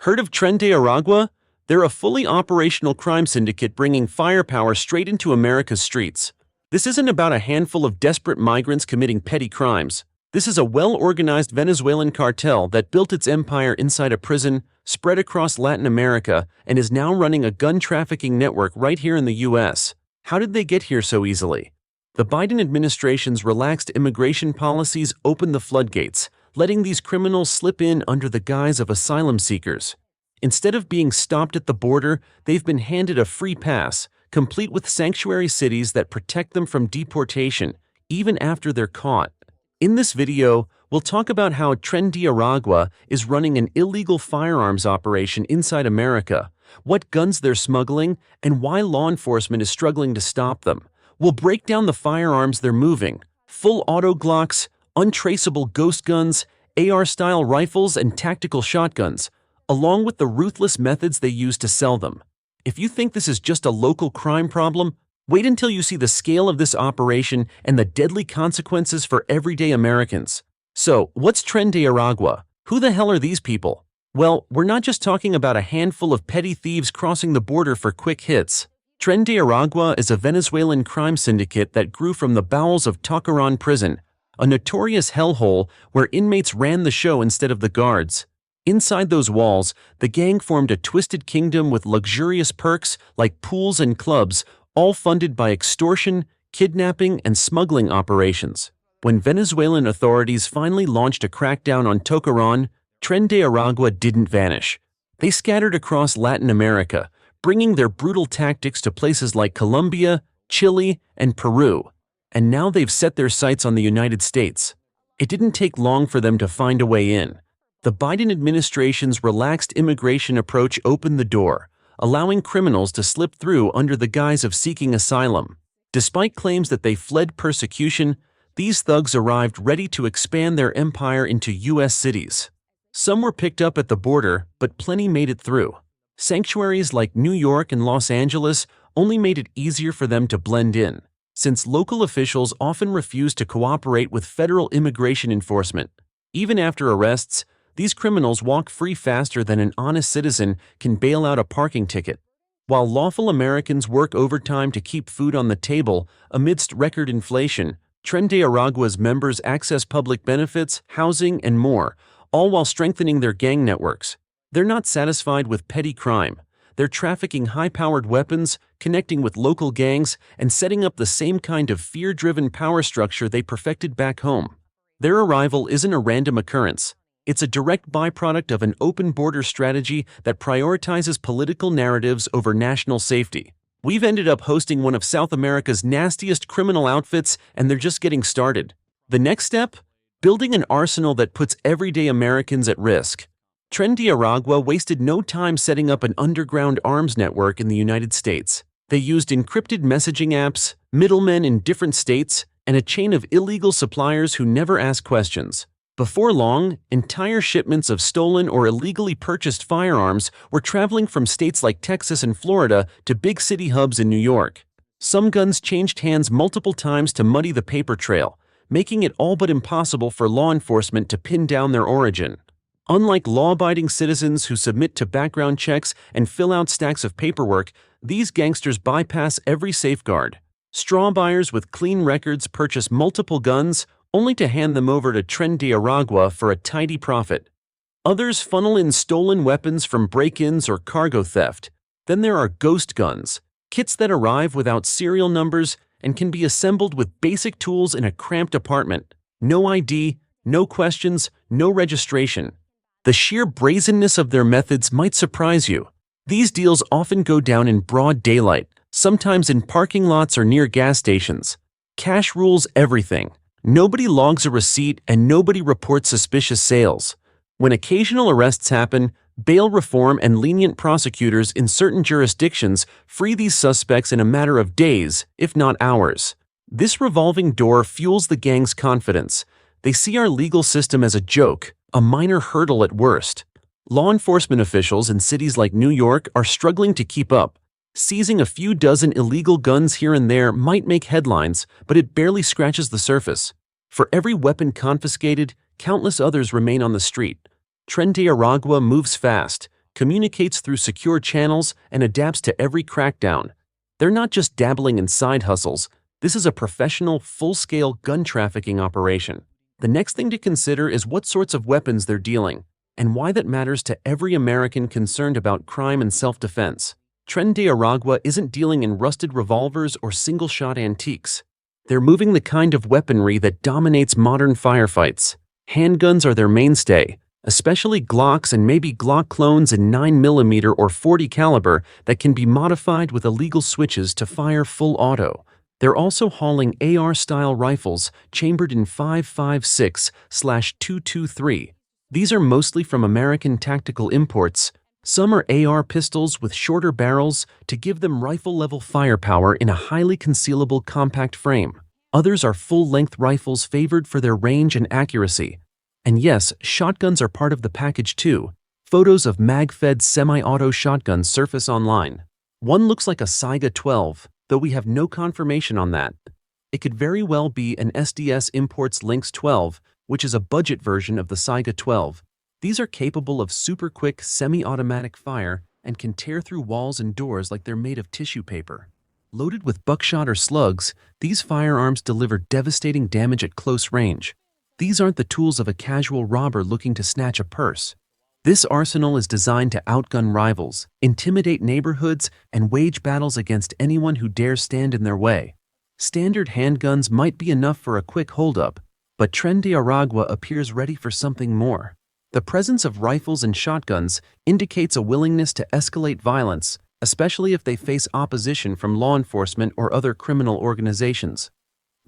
Heard of Tren de Aragua? They're a fully operational crime syndicate bringing firepower straight into America's streets. This isn't about a handful of desperate migrants committing petty crimes. This is a well-organized Venezuelan cartel that built its empire inside a prison, spread across Latin America, and is now running a gun-trafficking network right here in the US. How did they get here so easily? The Biden administration's relaxed immigration policies opened the floodgates, letting these criminals slip in under the guise of asylum seekers. Instead of being stopped at the border, they've been handed a free pass, complete with sanctuary cities that protect them from deportation, even after they're caught. In this video, we'll talk about how Tren de Aragua is running an illegal firearms operation inside America, what guns they're smuggling, and why law enforcement is struggling to stop them. We'll break down the firearms they're moving: full auto Glocks, untraceable ghost guns, AR-style rifles, and tactical shotguns, along with the ruthless methods they use to sell them. If you think this is just a local crime problem, wait until you see the scale of this operation and the deadly consequences for everyday Americans. So, what's Tren de Aragua? Who the hell are these people? Well, we're not just talking about a handful of petty thieves crossing the border for quick hits. Tren de Aragua is a Venezuelan crime syndicate that grew from the bowels of Toccoran prison, a notorious hellhole where inmates ran the show instead of the guards. Inside those walls, the gang formed a twisted kingdom with luxurious perks like pools and clubs, all funded by extortion, kidnapping, and smuggling operations. When Venezuelan authorities finally launched a crackdown on Toccoran, Tren de Aragua didn't vanish. They scattered across Latin America, bringing their brutal tactics to places like Colombia, Chile, and Peru. And now they've set their sights on the United States. It didn't take long for them to find a way in. The Biden administration's relaxed immigration approach opened the door, allowing criminals to slip through under the guise of seeking asylum. Despite claims that they fled persecution, these thugs arrived ready to expand their empire into U.S. cities. Some were picked up at the border, but plenty made it through. Sanctuaries like New York and Los Angeles only made it easier for them to blend in, since local officials often refuse to cooperate with federal immigration enforcement. Even after arrests, these criminals walk free faster than an honest citizen can bail out a parking ticket. While lawful Americans work overtime to keep food on the table amidst record inflation, Tren de Aragua's members access public benefits, housing, and more, all while strengthening their gang networks. They're not satisfied with petty crime. They're trafficking high-powered weapons, connecting with local gangs, and setting up the same kind of fear-driven power structure they perfected back home. Their arrival isn't a random occurrence. It's a direct byproduct of an open border strategy that prioritizes political narratives over national safety. We've ended up hosting one of South America's nastiest criminal outfits, and they're just getting started. The next step? Building an arsenal that puts everyday Americans at risk. Tren de Aragua wasted no time setting up an underground arms network in the United States. They used encrypted messaging apps, middlemen in different states, and a chain of illegal suppliers who never ask questions. Before long, entire shipments of stolen or illegally purchased firearms were traveling from states like Texas and Florida to big city hubs in New York. Some guns changed hands multiple times to muddy the paper trail, making it all but impossible for law enforcement to pin down their origin. Unlike law-abiding citizens who submit to background checks and fill out stacks of paperwork, these gangsters bypass every safeguard. Straw buyers with clean records purchase multiple guns, only to hand them over to Tren de Aragua for a tidy profit. Others funnel in stolen weapons from break-ins or cargo theft. Then there are ghost guns, kits that arrive without serial numbers and can be assembled with basic tools in a cramped apartment. No ID, no questions, no registration. The sheer brazenness of their methods might surprise you. These deals often go down in broad daylight, sometimes in parking lots or near gas stations. Cash rules everything. Nobody logs a receipt and nobody reports suspicious sales. When occasional arrests happen, bail reform and lenient prosecutors in certain jurisdictions free these suspects in a matter of days, if not hours. This revolving door fuels the gang's confidence. They see our legal system as a joke, a minor hurdle at worst. Law enforcement officials in cities like New York are struggling to keep up. Seizing a few dozen illegal guns here and there might make headlines, but it barely scratches the surface. For every weapon confiscated, countless others remain on the street. Tren de Aragua moves fast, communicates through secure channels, and adapts to every crackdown. They're not just dabbling in side hustles. This is a professional, full-scale gun trafficking operation. The next thing to consider is what sorts of weapons they're dealing, and why that matters to every American concerned about crime and self-defense. Tren de Aragua isn't dealing in rusted revolvers or single-shot antiques. They're moving the kind of weaponry that dominates modern firefights. Handguns are their mainstay, especially Glocks and maybe Glock clones in 9mm or 40 caliber that can be modified with illegal switches to fire full auto. They're also hauling AR-style rifles chambered in 5.56/223. These are mostly from American tactical imports. Some are AR pistols with shorter barrels to give them rifle-level firepower in a highly concealable compact frame. Others are full-length rifles favored for their range and accuracy. And yes, shotguns are part of the package too. Photos of mag-fed semi-auto shotguns surface online. One looks like a Saiga 12, though we have no confirmation on that. It could very well be an SDS Imports Lynx 12, which is a budget version of the Saiga 12. These are capable of super-quick semi-automatic fire and can tear through walls and doors like they're made of tissue paper. Loaded with buckshot or slugs, these firearms deliver devastating damage at close range. These aren't the tools of a casual robber looking to snatch a purse. This arsenal is designed to outgun rivals, intimidate neighborhoods, and wage battles against anyone who dares stand in their way. Standard handguns might be enough for a quick holdup, but Tren de Aragua appears ready for something more. The presence of rifles and shotguns indicates a willingness to escalate violence, especially if they face opposition from law enforcement or other criminal organizations.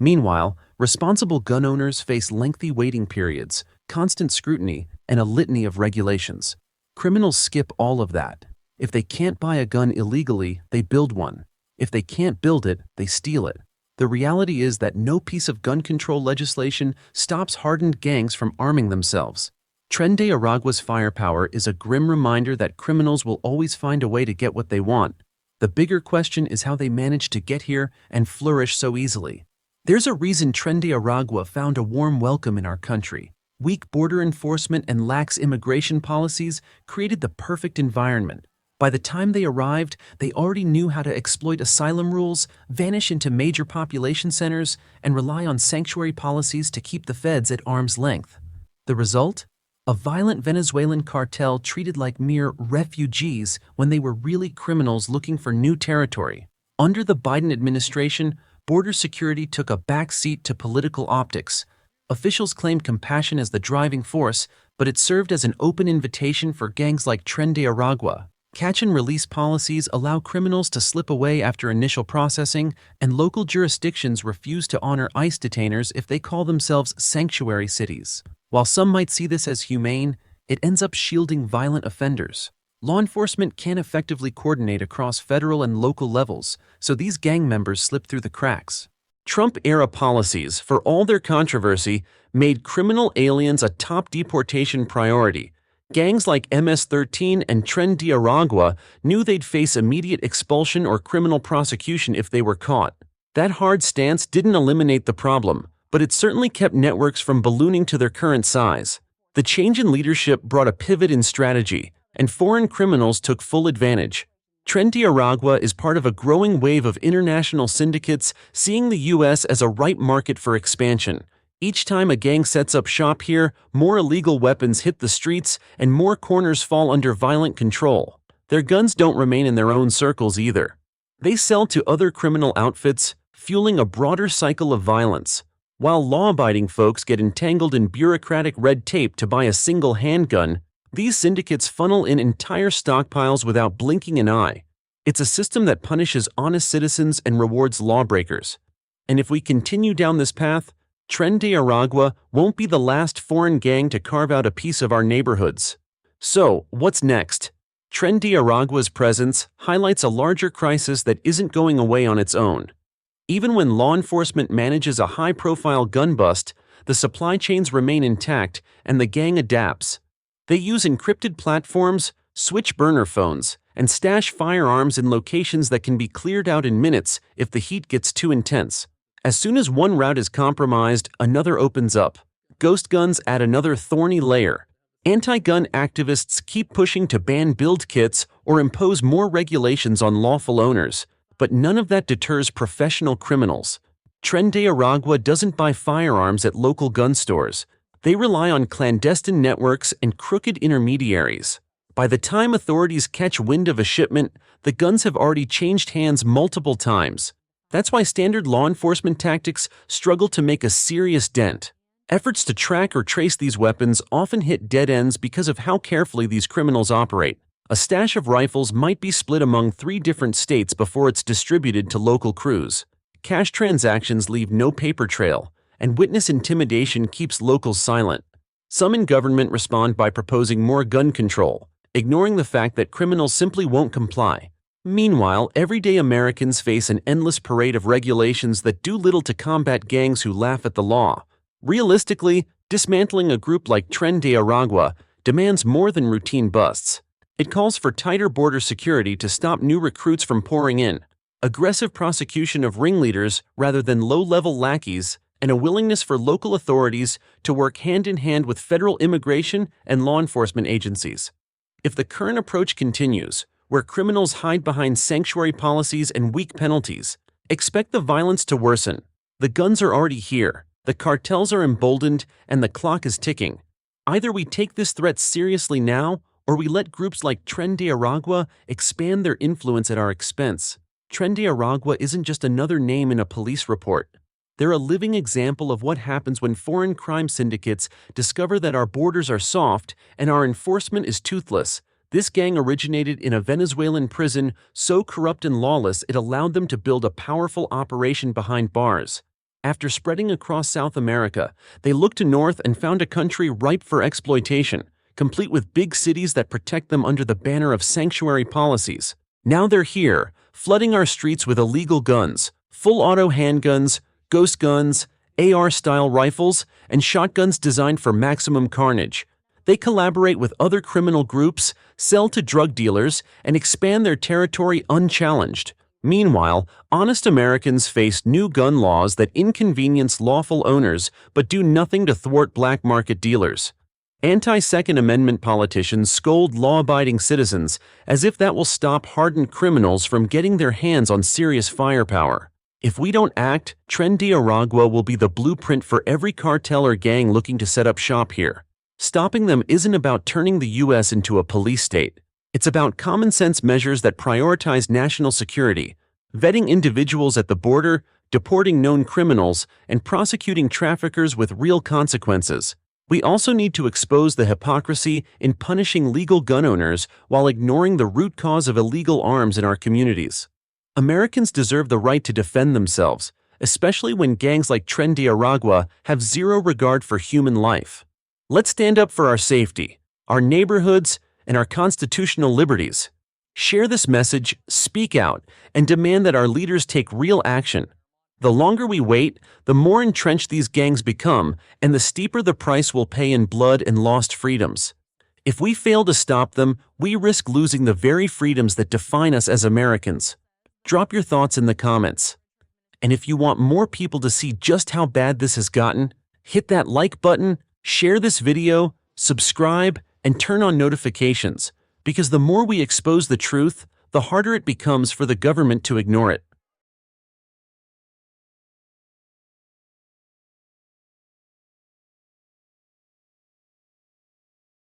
Meanwhile, responsible gun owners face lengthy waiting periods, constant scrutiny, and a litany of regulations. Criminals skip all of that. If they can't buy a gun illegally, they build one. If they can't build it, they steal it. The reality is that no piece of gun control legislation stops hardened gangs from arming themselves. Tren de Aragua's firepower is a grim reminder that criminals will always find a way to get what they want. The bigger question is how they manage to get here and flourish so easily. There's a reason Tren de Aragua found a warm welcome in our country. Weak border enforcement and lax immigration policies created the perfect environment. By the time they arrived, they already knew how to exploit asylum rules, vanish into major population centers, and rely on sanctuary policies to keep the feds at arm's length. The result? A violent Venezuelan cartel treated like mere refugees when they were really criminals looking for new territory. Under the Biden administration, border security took a back seat to political optics. Officials claimed compassion as the driving force, but it served as an open invitation for gangs like Tren de Aragua. Catch-and-release policies allow criminals to slip away after initial processing, and local jurisdictions refuse to honor ICE detainers if they call themselves sanctuary cities. While some might see this as humane, it ends up shielding violent offenders. Law enforcement can't effectively coordinate across federal and local levels, so these gang members slip through the cracks. Trump-era policies, for all their controversy, made criminal aliens a top deportation priority. Gangs like MS-13 and Tren de Aragua knew they'd face immediate expulsion or criminal prosecution if they were caught. That hard stance didn't eliminate the problem, but it certainly kept networks from ballooning to their current size. The change in leadership brought a pivot in strategy, and foreign criminals took full advantage. Tren de Aragua is part of a growing wave of international syndicates seeing the U.S. as a ripe market for expansion. Each time a gang sets up shop here, more illegal weapons hit the streets and more corners fall under violent control. Their guns don't remain in their own circles either. They sell to other criminal outfits, fueling a broader cycle of violence. While law-abiding folks get entangled in bureaucratic red tape to buy a single handgun, these syndicates funnel in entire stockpiles without blinking an eye. It's a system that punishes honest citizens and rewards lawbreakers. And if we continue down this path, Tren de Aragua won't be the last foreign gang to carve out a piece of our neighborhoods. So, what's next? Tren de Aragua's presence highlights a larger crisis that isn't going away on its own. Even when law enforcement manages a high-profile gun bust, the supply chains remain intact and the gang adapts. They use encrypted platforms, switch burner phones, and stash firearms in locations that can be cleared out in minutes if the heat gets too intense. As soon as one route is compromised, another opens up. Ghost guns add another thorny layer. Anti-gun activists keep pushing to ban build kits or impose more regulations on lawful owners, but none of that deters professional criminals. Tren de Aragua doesn't buy firearms at local gun stores. They rely on clandestine networks and crooked intermediaries. By the time authorities catch wind of a shipment, the guns have already changed hands multiple times. That's why standard law enforcement tactics struggle to make a serious dent. Efforts to track or trace these weapons often hit dead ends because of how carefully these criminals operate. A stash of rifles might be split among 3 different states before it's distributed to local crews. Cash transactions leave no paper trail, and witness intimidation keeps locals silent. Some in government respond by proposing more gun control, ignoring the fact that criminals simply won't comply. Meanwhile, everyday Americans face an endless parade of regulations that do little to combat gangs who laugh at the law. Realistically, dismantling a group like Tren de Aragua demands more than routine busts. It calls for tighter border security to stop new recruits from pouring in, aggressive prosecution of ringleaders rather than low-level lackeys, and a willingness for local authorities to work hand-in-hand with federal immigration and law enforcement agencies. If the current approach continues, where criminals hide behind sanctuary policies and weak penalties, expect the violence to worsen. The guns are already here. The cartels are emboldened, and the clock is ticking. Either we take this threat seriously now, or we let groups like Tren de Aragua expand their influence at our expense. Tren de Aragua isn't just another name in a police report. They're a living example of what happens when foreign crime syndicates discover that our borders are soft and our enforcement is toothless. This gang originated in a Venezuelan prison so corrupt and lawless it allowed them to build a powerful operation behind bars. After spreading across South America, they looked to north and found a country ripe for exploitation, complete with big cities that protect them under the banner of sanctuary policies. Now they're here, flooding our streets with illegal guns, full-auto handguns, ghost guns, AR-style rifles, and shotguns designed for maximum carnage. They collaborate with other criminal groups, sell to drug dealers, and expand their territory unchallenged. Meanwhile, honest Americans face new gun laws that inconvenience lawful owners but do nothing to thwart black market dealers. Anti-Second Amendment politicians scold law-abiding citizens as if that will stop hardened criminals from getting their hands on serious firepower. If we don't act, Tren de Aragua will be the blueprint for every cartel or gang looking to set up shop here. Stopping them isn't about turning the U.S. into a police state. It's about common-sense measures that prioritize national security, vetting individuals at the border, deporting known criminals, and prosecuting traffickers with real consequences. We also need to expose the hypocrisy in punishing legal gun owners while ignoring the root cause of illegal arms in our communities. Americans deserve the right to defend themselves, especially when gangs like Tren de Aragua have zero regard for human life. Let's stand up for our safety, our neighborhoods, and our constitutional liberties. Share this message, speak out, and demand that our leaders take real action. The longer we wait, the more entrenched these gangs become, and the steeper the price we'll pay in blood and lost freedoms. If we fail to stop them, we risk losing the very freedoms that define us as Americans. Drop your thoughts in the comments. And if you want more people to see just how bad this has gotten, hit that like button, share this video, subscribe, and turn on notifications, because the more we expose the truth, the harder it becomes for the government to ignore it.